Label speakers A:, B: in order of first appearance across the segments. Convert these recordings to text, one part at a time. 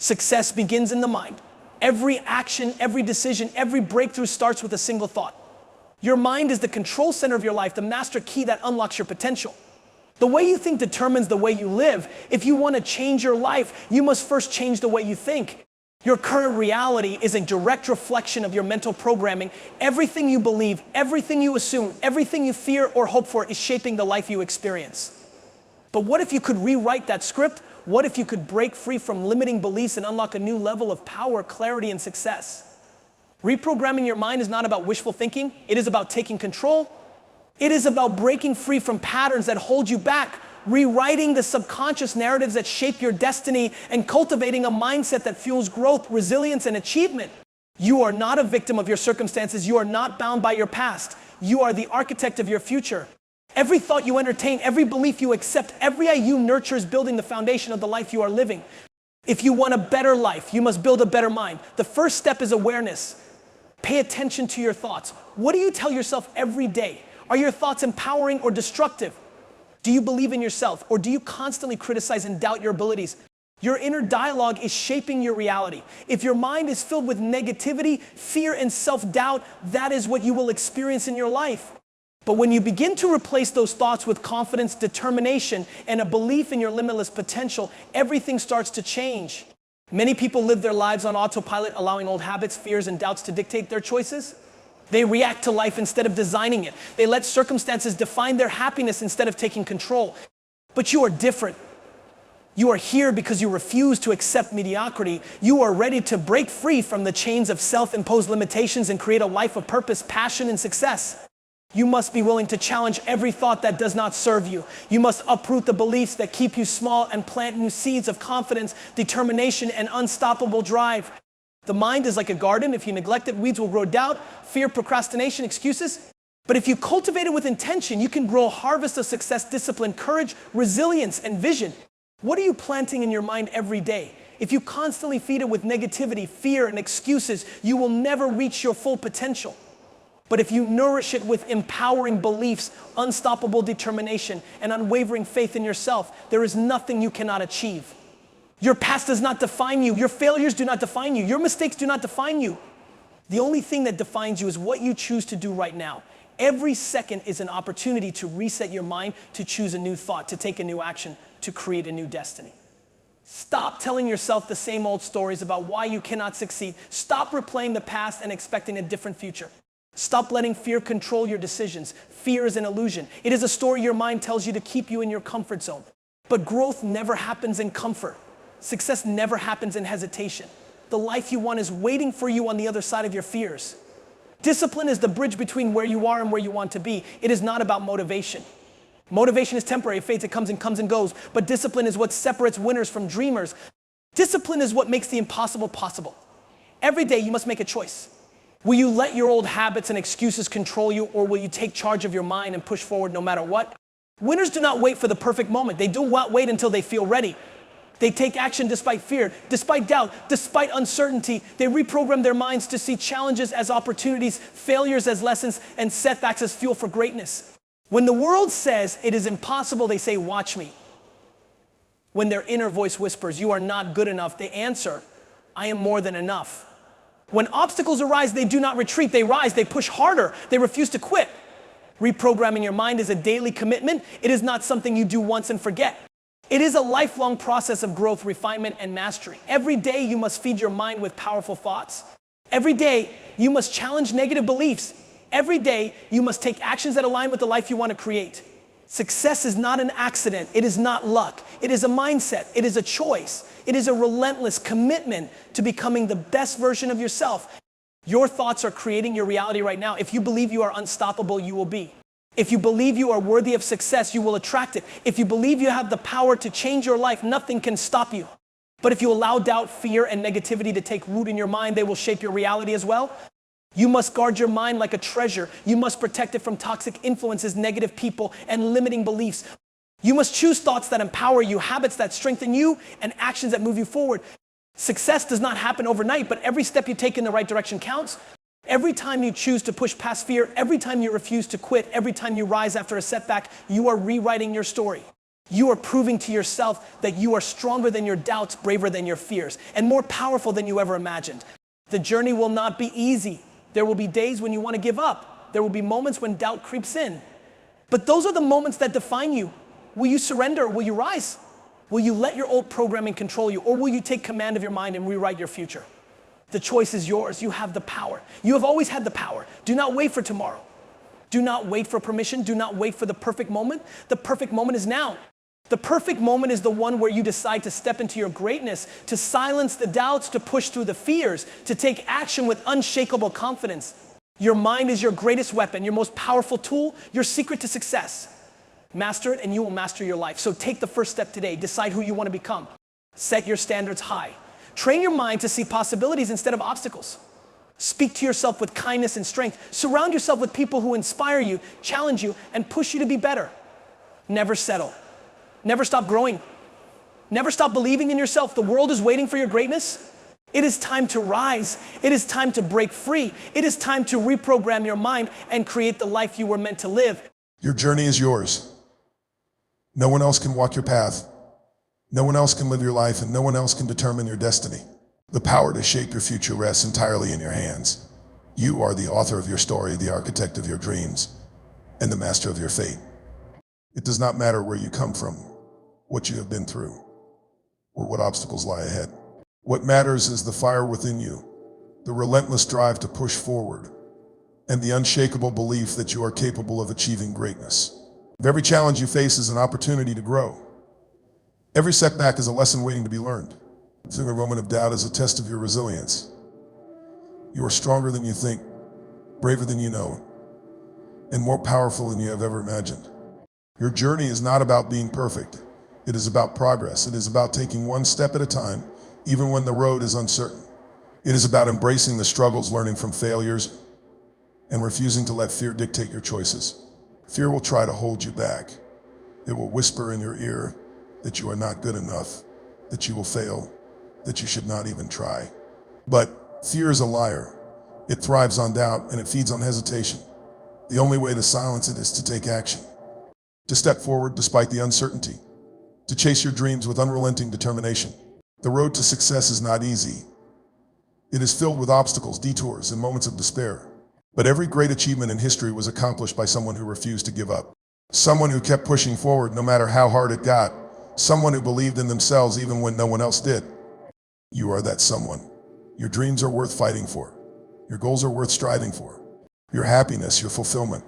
A: Success begins in the mind. Every action, every decision, every breakthrough starts with a single thought. Your mind is the control center of your life, the master key that unlocks your potential. The way you think determines the way you live. If you want to change your life, you must first change the way you think. Your current reality is a direct reflection of your mental programming. Everything you believe, everything you assume, everything you fear or hope for is shaping the life you experience. But what if you could rewrite that script? What if you could break free from limiting beliefs and unlock a new level of power, clarity, and success? Reprogramming your mind is not about wishful thinking. It is about taking control. It is about breaking free from patterns that hold you back, rewriting the subconscious narratives that shape your destiny, and cultivating a mindset that fuels growth, resilience, and achievement. You are not a victim of your circumstances. You are not bound by your past. You are the architect of your future. Every thought you entertain, every belief you accept, every idea you nurture is building the foundation of the life you are living. If you want a better life, you must build a better mind. The first step is awareness. Pay attention to your thoughts. What do you tell yourself every day? Are your thoughts empowering or destructive? Do you believe in yourself, or do you constantly criticize and doubt your abilities? Your inner dialogue is shaping your reality. If your mind is filled with negativity, fear, and self-doubt, that is what you will experience in your life. But when you begin to replace those thoughts with confidence, determination, and a belief in your limitless potential, everything starts to change. Many people live their lives on autopilot, allowing old habits, fears, and doubts to dictate their choices. They react to life instead of designing it. They let circumstances define their happiness instead of taking control. But you are different. You are here because you refuse to accept mediocrity. You are ready to break free from the chains of self-imposed limitations and create a life of purpose, passion, and success. You must be willing to challenge every thought that does not serve you. You must uproot the beliefs that keep you small and plant new seeds of confidence, determination, and unstoppable drive. The mind is like a garden. If you neglect it, weeds will grow doubt, fear, procrastination, excuses. But if you cultivate it with intention, you can grow a harvest of success, discipline, courage, resilience, and vision. What are you planting in your mind every day? If you constantly feed it with negativity, fear, and excuses, you will never reach your full potential. But if you nourish it with empowering beliefs, unstoppable determination, and unwavering faith in yourself, there is nothing you cannot achieve. Your past does not define you. Your failures do not define you. Your mistakes do not define you. The only thing that defines you is what you choose to do right now. Every second is an opportunity to reset your mind, to choose a new thought, to take a new action, to create a new destiny. Stop telling yourself the same old stories about why you cannot succeed. Stop replaying the past and expecting a different future. Stop letting fear control your decisions. Fear is an illusion. It is a story your mind tells you to keep you in your comfort zone. But growth never happens in comfort. Success never happens in hesitation. The life you want is waiting for you on the other side of your fears. Discipline is the bridge between where you are and where you want to be. It is not about motivation. Motivation is temporary, it fades, it comes and goes. But discipline is what separates winners from dreamers. Discipline is what makes the impossible possible. Every day you must make a choice. Will you let your old habits and excuses control you, or will you take charge of your mind and push forward no matter what? Winners do not wait for the perfect moment. They do not wait until they feel ready. They take action despite fear, despite doubt, despite uncertainty. They reprogram their minds to see challenges as opportunities, failures as lessons, and setbacks as fuel for greatness. When the world says it is impossible, they say, "Watch me." When their inner voice whispers, "You are not good enough," they answer, "I am more than enough." When obstacles arise, they do not retreat, they rise, they push harder, they refuse to quit. Reprogramming your mind is a daily commitment. It is not something you do once and forget. It is a lifelong process of growth, refinement, and mastery. Every day you must feed your mind with powerful thoughts. Every day you must challenge negative beliefs. Every day you must take actions that align with the life you want to create. Success is not an accident. It is not luck. It is a mindset. It is a choice. It is a relentless commitment to becoming the best version of yourself. Your thoughts are creating your reality right now. If you believe you are unstoppable, you will be. If you believe you are worthy of success, you will attract it. If you believe you have the power to change your life, nothing can stop you. But if you allow doubt, fear, and negativity to take root in your mind, they will shape your reality as well. You must guard your mind like a treasure. You must protect it from toxic influences, negative people, and limiting beliefs. You must choose thoughts that empower you, habits that strengthen you, and actions that move you forward. Success does not happen overnight, but every step you take in the right direction counts. Every time you choose to push past fear, every time you refuse to quit, every time you rise after a setback, you are rewriting your story. You are proving to yourself that you are stronger than your doubts, braver than your fears, and more powerful than you ever imagined. The journey will not be easy. There will be days when you want to give up. There will be moments when doubt creeps in. But those are the moments that define you. Will you surrender? Will you rise? Will you let your old programming control you? Or will you take command of your mind and rewrite your future? The choice is yours. You have the power. You have always had the power. Do not wait for tomorrow. Do not wait for permission. Do not wait for the perfect moment. The perfect moment is now. The perfect moment is the one where you decide to step into your greatness, to silence the doubts, to push through the fears, to take action with unshakable confidence. Your mind is your greatest weapon, your most powerful tool, your secret to success. Master it and you will master your life. So take the first step today. Decide who you want to become. Set your standards high. Train your mind to see possibilities instead of obstacles. Speak to yourself with kindness and strength. Surround yourself with people who inspire you, challenge you, and push you to be better. Never settle. Never stop growing. Never stop believing in yourself. The world is waiting for your greatness. It is time to rise. It is time to break free. It is time to reprogram your mind and create the life you were meant to live.
B: Your journey is yours. No one else can walk your path. No one else can live your life, and no one else can determine your destiny. The power to shape your future rests entirely in your hands. You are the author of your story, the architect of your dreams, and the master of your fate. It does not matter where you come from, what you have been through, or what obstacles lie ahead. What matters is the fire within you, the relentless drive to push forward, and the unshakable belief that you are capable of achieving greatness. Every challenge you face is an opportunity to grow. Every setback is a lesson waiting to be learned. Every moment of doubt is a test of your resilience. You are stronger than you think, braver than you know, and more powerful than you have ever imagined. Your journey is not about being perfect. It is about progress. It is about taking one step at a time, even when the road is uncertain. It is about embracing the struggles, learning from failures, and refusing to let fear dictate your choices. Fear will try to hold you back. It will whisper in your ear that you are not good enough, that you will fail, that you should not even try. But fear is a liar. It thrives on doubt and it feeds on hesitation. The only way to silence it is to take action, to step forward despite the uncertainty, to chase your dreams with unrelenting determination. The road to success is not easy. It is filled with obstacles, detours, and moments of despair. But every great achievement in history was accomplished by someone who refused to give up. Someone who kept pushing forward no matter how hard it got. Someone who believed in themselves even when no one else did. You are that someone. Your dreams are worth fighting for. Your goals are worth striving for. Your happiness, your fulfillment,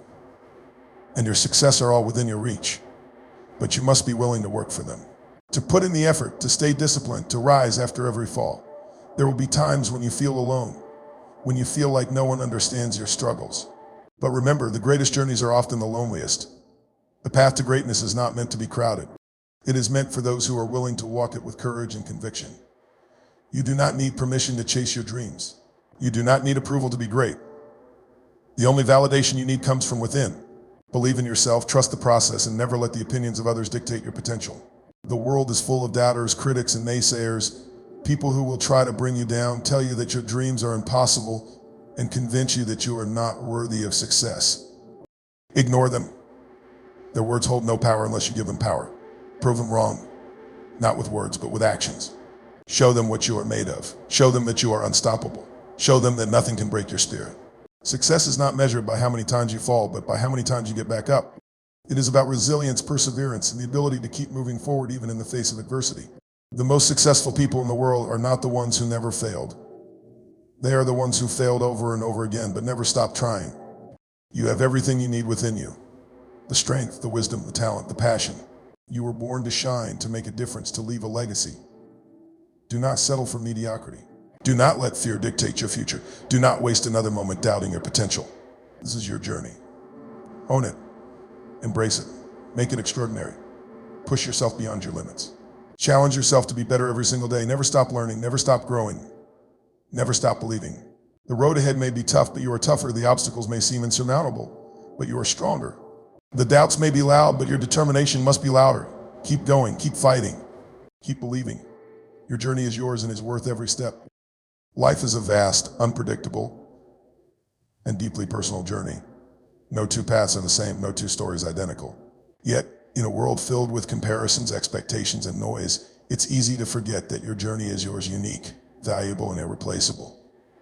B: and your success are all within your reach. But you must be willing to work for them, to put in the effort, to stay disciplined, to rise after every fall. There will be times when you feel alone, when you feel like no one understands your struggles. But remember, the greatest journeys are often the loneliest. The path to greatness is not meant to be crowded. It is meant for those who are willing to walk it with courage and conviction. You do not need permission to chase your dreams. You do not need approval to be great. The only validation you need comes from within. Believe in yourself, trust the process, and never let the opinions of others dictate your potential. The world is full of doubters, critics, and naysayers, people who will try to bring you down, tell you that your dreams are impossible, and convince you that you are not worthy of success. Ignore them. Their words hold no power unless you give them power. Prove them wrong, not with words, but with actions. Show them what you are made of. Show them that you are unstoppable. Show them that nothing can break your spirit. Success is not measured by how many times you fall, but by how many times you get back up. It is about resilience, perseverance, and the ability to keep moving forward even in the face of adversity. The most successful people in the world are not the ones who never failed. They are the ones who failed over and over again, but never stopped trying. You have everything you need within you. The strength, the wisdom, the talent, the passion. You were born to shine, to make a difference, to leave a legacy. Do not settle for mediocrity. Do not let fear dictate your future. Do not waste another moment doubting your potential. This is your journey. Own it. Embrace it. Make it extraordinary. Push yourself beyond your limits. Challenge yourself to be better every single day. Never stop learning. Never stop growing. Never stop believing. The road ahead may be tough, but you are tougher. The obstacles may seem insurmountable, but you are stronger. The doubts may be loud, but your determination must be louder. Keep going. Keep fighting. Keep believing. Your journey is yours and is worth every step. Life is a vast, unpredictable, and deeply personal journey. No two paths are the same, no two stories identical. Yet, In a world filled with comparisons, expectations, and noise, it's easy to forget that your journey is yours, unique, valuable, and irreplaceable.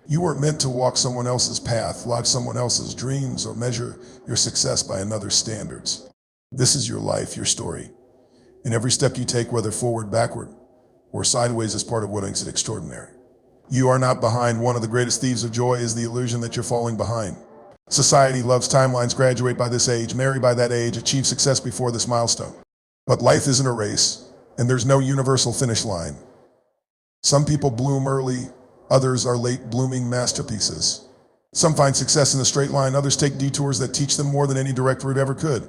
B: You weren't meant to walk someone else's path, lodge someone else's dreams, or measure your success by another's standards. This is your life, your story. And every step you take, whether forward, backward, or sideways, is part of what makes it extraordinary. You are not behind. One of the greatest thieves of joy is the illusion that you're falling behind. Society loves timelines: graduate by this age, marry by that age, achieve success before this milestone. But life isn't a race, and there's no universal finish line. Some people bloom early, others are late blooming masterpieces. Some find success in a straight line, others take detours that teach them more than any direct route ever could.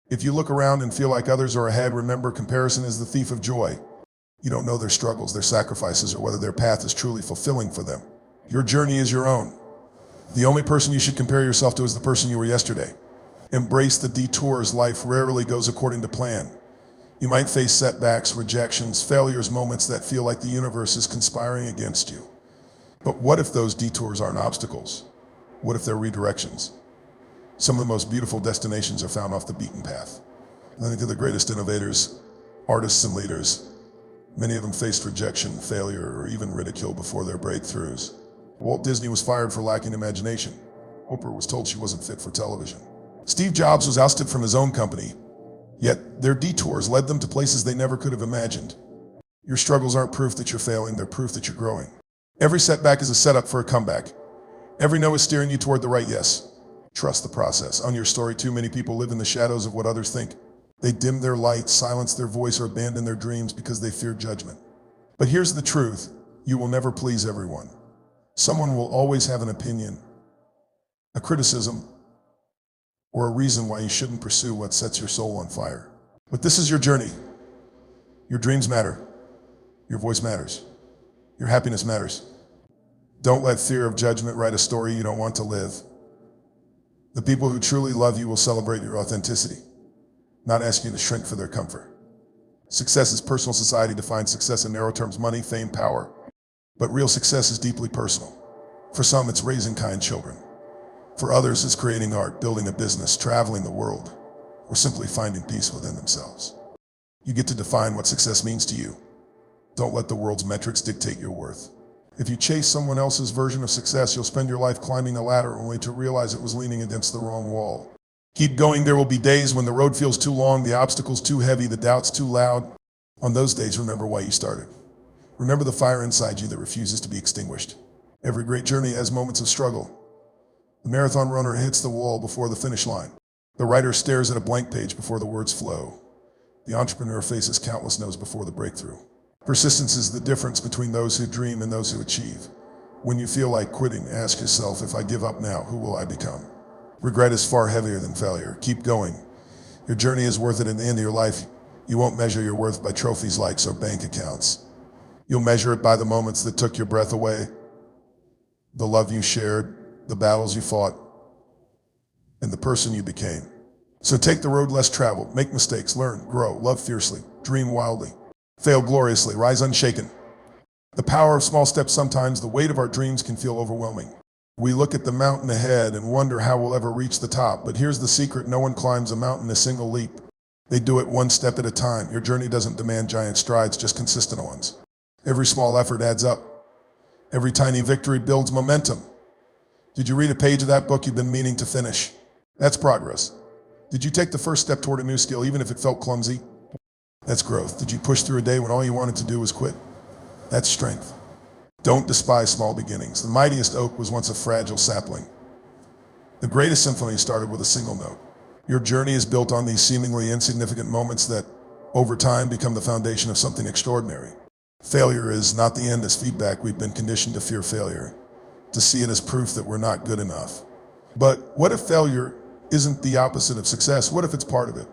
B: If you look around and feel like others are ahead, remember, comparison is the thief of joy. You don't know their struggles, their sacrifices, or whether their path is truly fulfilling for them. Your journey is your own. The only person you should compare yourself to is the person you were yesterday. Embrace the detours. Life rarely goes according to plan. You might face setbacks, rejections, failures, moments that feel like the universe is conspiring against you. But what if those detours aren't obstacles? What if they're redirections? Some of the most beautiful destinations are found off the beaten path. I think of the greatest innovators, artists, and leaders. Many of them faced rejection, failure, or even ridicule before their breakthroughs. Walt Disney was fired for lacking imagination. Oprah was told she wasn't fit for television. Steve Jobs was ousted from his own company, yet their detours led them to places they never could have imagined. Your struggles aren't proof that you're failing, they're proof that you're growing. Every setback is a setup for a comeback. Every no is steering you toward the right yes. Trust the process. On your story, too many people live in the shadows of what others think. They dim their light, silence their voice, or abandon their dreams because they fear judgment. But here's the truth: you will never please everyone. Someone will always have an opinion, a criticism, or a reason why you shouldn't pursue what sets your soul on fire. But this is your journey. Your dreams matter. Your voice matters. Your happiness matters. Don't let fear of judgment write a story you don't want to live. The people who truly love you will celebrate your authenticity, not ask you to shrink for their comfort. Success is personal. Society defines success in narrow terms: money, fame, power. But real success is deeply personal. For some, it's raising kind children. For others, it's creating art, building a business, traveling the world, or simply finding peace within themselves. You get to define what success means to you. Don't let the world's metrics dictate your worth. If you chase someone else's version of success, you'll spend your life climbing a ladder only to realize it was leaning against the wrong wall. Keep going. There will be days when the road feels too long, the obstacles too heavy, the doubts too loud. On those days, remember why you started. Remember the fire inside you that refuses to be extinguished. Every great journey has moments of struggle. The marathon runner hits the wall before the finish line. The writer stares at a blank page before the words flow. The entrepreneur faces countless no's before the breakthrough. Persistence is the difference between those who dream and those who achieve. When you feel like quitting, ask yourself, if I give up now, who will I become? Regret is far heavier than failure. Keep going. Your journey is worth it. In the end of your life, you won't measure your worth by trophies, likes, or bank accounts. You'll measure it by the moments that took your breath away, the love you shared, the battles you fought, and the person you became. So take the road less traveled, make mistakes, learn, grow, love fiercely, dream wildly, fail gloriously, rise unshaken. The power of small steps. Sometimes the weight of our dreams can feel overwhelming. We look at the mountain ahead and wonder how we'll ever reach the top. But here's the secret: no one climbs a mountain in a single leap. They do it one step at a time. Your journey doesn't demand giant strides, just consistent ones. Every small effort adds up. Every tiny victory builds momentum. Did you read a page of that book you've been meaning to finish? That's progress. Did you take the first step toward a new skill, even if it felt clumsy? That's growth. Did you push through a day when all you wanted to do was quit? That's strength. Don't despise small beginnings. The mightiest oak was once a fragile sapling. The greatest symphony started with a single note. Your journey is built on these seemingly insignificant moments that, over time, become the foundation of something extraordinary. Failure is not the end as feedback. We've been conditioned to fear failure, to see it as proof that we're not good enough. But what if failure isn't the opposite of success? What if it's part of it?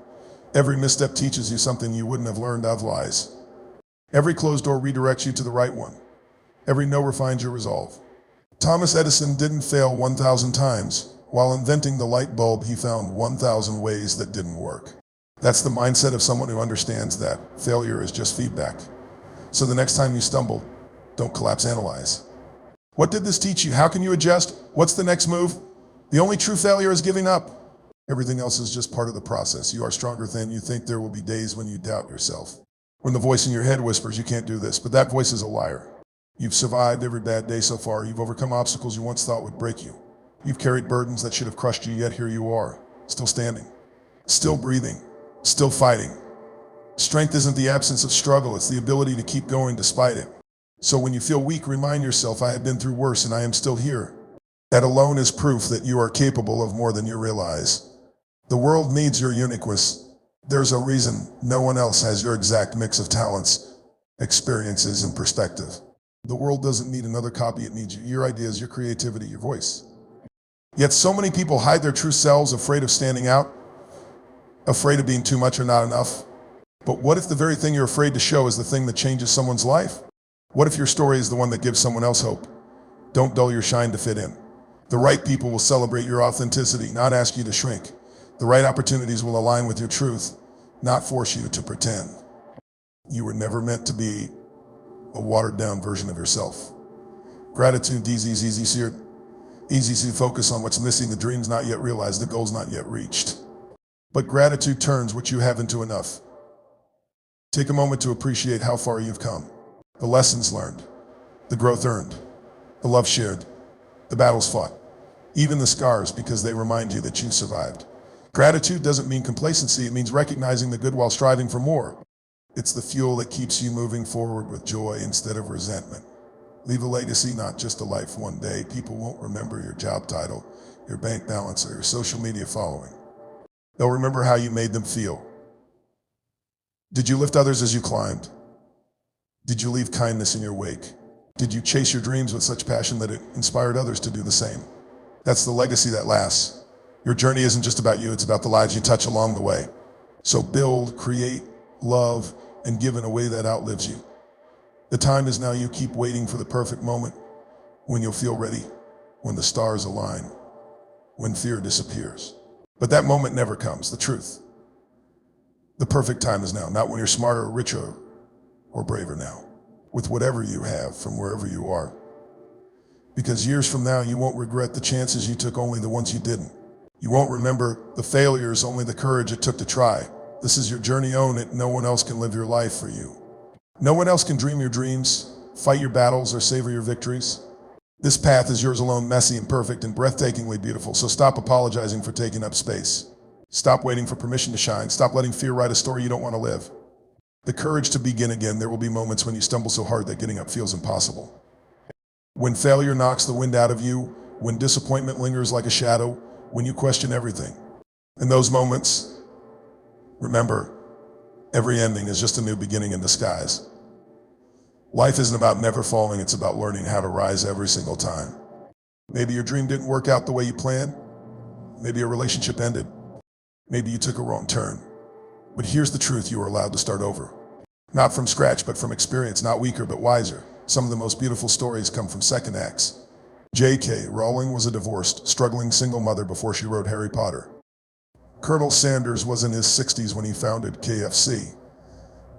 B: Every misstep teaches you something you wouldn't have learned otherwise. Every closed door redirects you to the right one. Every no refines your resolve. Thomas Edison didn't fail 1,000 times. While inventing the light bulb, he found 1,000 ways that didn't work. That's the mindset of someone who understands that failure is just feedback. So the next time you stumble, don't collapse, analyze. What did this teach you? How can you adjust? What's the next move? The only true failure is giving up. Everything else is just part of the process. You are stronger than you think. There will be days when you doubt yourself. When the voice in your head whispers, you can't do this, but that voice is a liar. You've survived every bad day so far. You've overcome obstacles you once thought would break you. You've carried burdens that should have crushed you, yet here you are, still standing, still breathing, still fighting. Strength isn't the absence of struggle, it's the ability to keep going despite it. So when you feel weak, remind yourself, I have been through worse and I am still here. That alone is proof that you are capable of more than you realize. The world needs your uniqueness. There's a reason no one else has your exact mix of talents, experiences, and perspective. The world doesn't need another copy, it needs you. Your ideas, your creativity, your voice. Yet so many people hide their true selves, afraid of standing out, afraid of being too much or not enough. But what if the very thing you're afraid to show is the thing that changes someone's life? What if your story is the one that gives someone else hope? Don't dull your shine to fit in. The right people will celebrate your authenticity, not ask you to shrink. The right opportunities will align with your truth, not force you to pretend. You were never meant to be a watered-down version of yourself. Gratitude, easy to focus on what's missing, the dreams not yet realized, the goals not yet reached. But gratitude turns what you have into enough. Take a moment to appreciate how far you've come. The lessons learned, the growth earned, the love shared, the battles fought, even the scars, because they remind you that you survived. Gratitude doesn't mean complacency, it means recognizing the good while striving for more. It's the fuel that keeps you moving forward with joy instead of resentment. Leave a legacy, not just a life. One day, people won't remember your job title, your bank balance, or your social media following. They'll remember how you made them feel. Did you lift others as you climbed? Did you leave kindness in your wake? Did you chase your dreams with such passion that it inspired others to do the same? That's the legacy that lasts. Your journey isn't just about you, it's about the lives you touch along the way. So build, create, love, and give in a way that outlives you. The time is now. You keep waiting for the perfect moment, when you'll feel ready, when the stars align, when fear disappears. But that moment never comes, the truth. The perfect time is now, not when you're smarter or richer or braver now, with whatever you have from wherever you are. Because years from now, you won't regret the chances you took, only the ones you didn't. You won't remember the failures, only the courage it took to try. This is your journey, own it. No one else can live your life for you. No one else can dream your dreams, fight your battles, or savor your victories. This path is yours alone, messy, imperfect, and breathtakingly beautiful. So stop apologizing for taking up space. Stop waiting for permission to shine. Stop letting fear write a story you don't want to live. The courage to begin again. There will be moments when you stumble so hard that getting up feels impossible. When failure knocks the wind out of you, when disappointment lingers like a shadow, when you question everything. In those moments, remember, every ending is just a new beginning in disguise. Life isn't about never falling, it's about learning how to rise every single time. Maybe your dream didn't work out the way you planned. Maybe your relationship ended. Maybe you took a wrong turn. But here's the truth, you are allowed to start over. Not from scratch, but from experience, not weaker, but wiser. Some of the most beautiful stories come from second acts. J.K. Rowling was a divorced, struggling single mother before she wrote Harry Potter. Colonel Sanders was in his 60s when he founded KFC.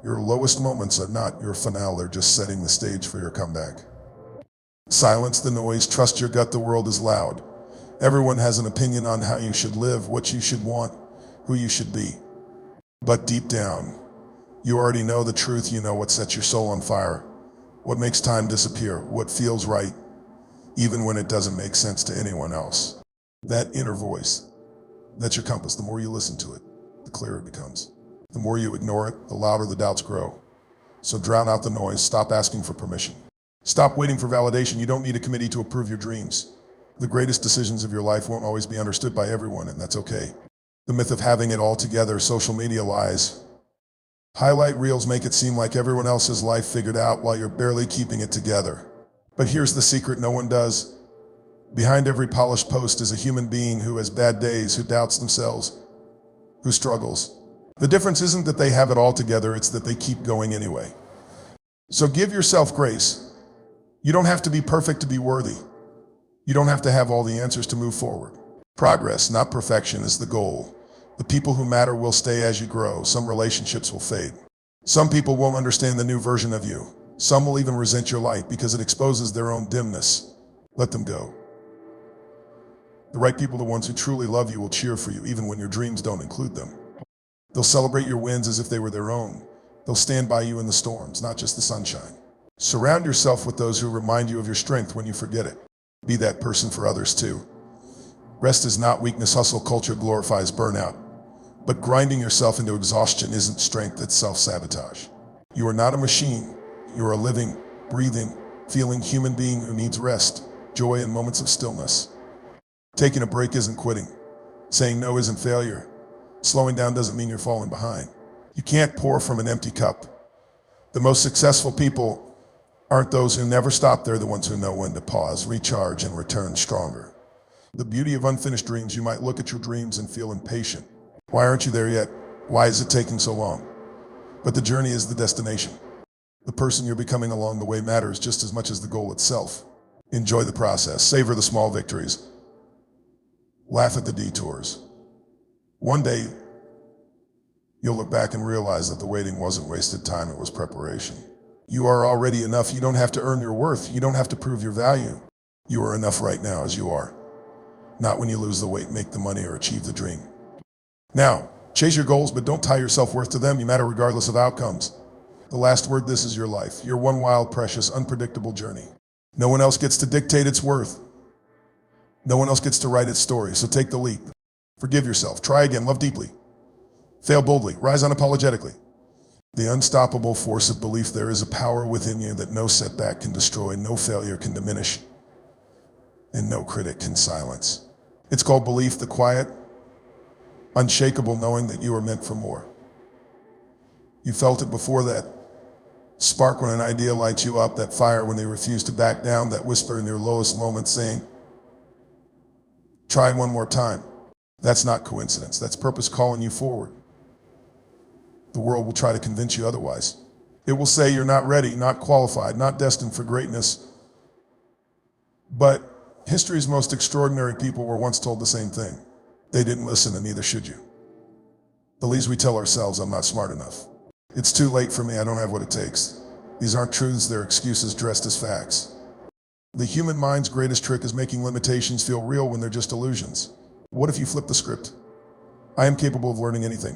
B: Your lowest moments are not your finale, they're just setting the stage for your comeback. Silence the noise, trust your gut, the world is loud. Everyone has an opinion on how you should live, what you should want, who you should be. But deep down, you already know the truth, you know what sets your soul on fire, what makes time disappear, what feels right, even when it doesn't make sense to anyone else. That inner voice, that's your compass. The more you listen to it, the clearer it becomes. The more you ignore it, the louder the doubts grow. So drown out the noise, stop asking for permission. Stop waiting for validation. You don't need a committee to approve your dreams. The greatest decisions of your life won't always be understood by everyone, and that's okay. The myth of having it all together, social media lies. Highlight reels make it seem like everyone else's life figured out while you're barely keeping it together. But here's the secret no one does. Behind every polished post is a human being who has bad days, who doubts themselves, who struggles. The difference isn't that they have it all together, it's that they keep going anyway. So give yourself grace. You don't have to be perfect to be worthy. You don't have to have all the answers to move forward. Progress, not perfection, is the goal. The people who matter will stay as you grow. Some relationships will fade. Some people won't understand the new version of you. Some will even resent your light because it exposes their own dimness. Let them go. The right people, the ones who truly love you, will cheer for you even when your dreams don't include them. They'll celebrate your wins as if they were their own. They'll stand by you in the storms, not just the sunshine. Surround yourself with those who remind you of your strength when you forget it. Be that person for others too. Rest is not weakness. Hustle culture glorifies burnout. But grinding yourself into exhaustion isn't strength, it's self-sabotage. You are not a machine. You are a living, breathing, feeling human being who needs rest, joy, and moments of stillness. Taking a break isn't quitting. Saying no isn't failure. Slowing down doesn't mean you're falling behind. You can't pour from an empty cup. The most successful people aren't those who never stop. They're the ones who know when to pause, recharge, and return stronger. The beauty of unfinished dreams: you might look at your dreams and feel impatient. Why aren't you there yet? Why is it taking so long? But the journey is the destination. The person you're becoming along the way matters just as much as the goal itself. Enjoy the process. Savor the small victories. Laugh at the detours. One day, you'll look back and realize that the waiting wasn't wasted time, it was preparation. You are already enough. You don't have to earn your worth. You don't have to prove your value. You are enough right now as you are. Not when you lose the weight, make the money, or achieve the dream. Now, chase your goals, but don't tie your self-worth to them. You matter regardless of outcomes. The last word: this is your life, your one wild, precious, unpredictable journey. No one else gets to dictate its worth. No one else gets to write its story, so take the leap. Forgive yourself, try again, love deeply. Fail boldly, rise unapologetically. The unstoppable force of belief: there is a power within you that no setback can destroy, no failure can diminish, and no critic can silence. It's called belief, the quiet, unshakable knowing that you are meant for more. You felt it before: that spark when an idea lights you up, that fire when they refuse to back down, that whisper in your lowest moments saying, try one more time. That's not coincidence, that's purpose calling you forward. The world will try to convince you otherwise. It will say you're not ready, not qualified, not destined for greatness. But history's most extraordinary people were once told the same thing. They didn't listen, and neither should you. The least we tell ourselves: I'm not smart enough. It's too late for me, I don't have what it takes. These aren't truths, they're excuses dressed as facts. The human mind's greatest trick is making limitations feel real when they're just illusions. What if you flip the script? I am capable of learning anything.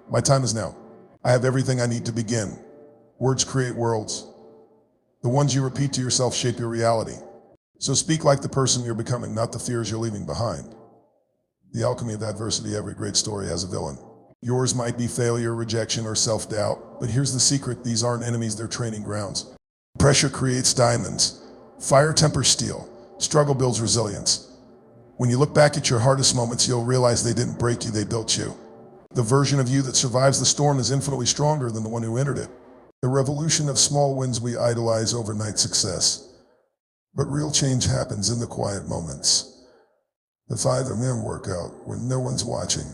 B: My time is now. I have everything I need to begin. Words create worlds. The ones you repeat to yourself shape your reality. So speak like the person you're becoming, not the fears you're leaving behind. The alchemy of adversity: every great story has a villain. Yours might be failure, rejection, or self-doubt, but here's the secret: these aren't enemies, they're training grounds. Pressure creates diamonds. Fire tempers steel. Struggle builds resilience. When you look back at your hardest moments, you'll realize they didn't break you, they built you. The version of you that survives the storm is infinitely stronger than the one who entered it. The revolution of small wins: we idolize overnight success. But real change happens in the quiet moments. The 5 AM workout when no one's watching.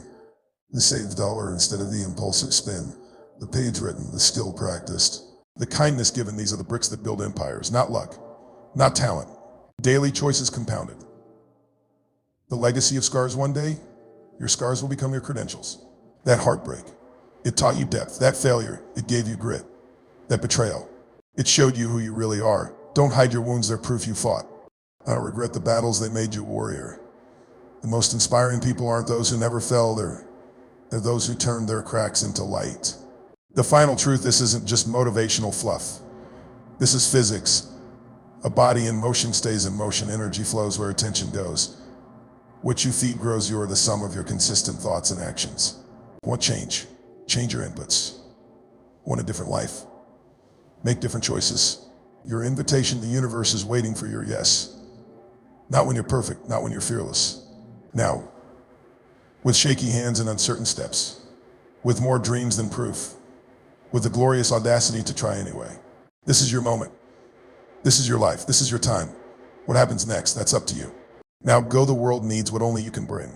B: The saved dollar instead of the impulsive spin. The page written, the skill practiced. The kindness given: these are the bricks that build empires. Not luck, not talent. Daily choices compounded. The legacy of scars: one day, your scars will become your credentials. That heartbreak, it taught you depth. That failure, it gave you grit. That betrayal, it showed you who you really are. Don't hide your wounds, they're proof you fought. I don't regret the battles, they made you a warrior. The most inspiring people aren't those who never fell, they're those who turned their cracks into light. The final truth: this isn't just motivational fluff. This is physics. A body in motion stays in motion. Energy flows where attention goes. What you feed grows. You are the sum of your consistent thoughts and actions. Want change? Change your inputs. Want a different life? Make different choices. Your invitation to the universe is waiting for your yes. Not when you're perfect, not when you're fearless. Now, with shaky hands and uncertain steps, with more dreams than proof, with the glorious audacity to try anyway. This is your moment. This is your life. This is your time. What happens next, that's up to you. Now go, the world needs what only you can bring.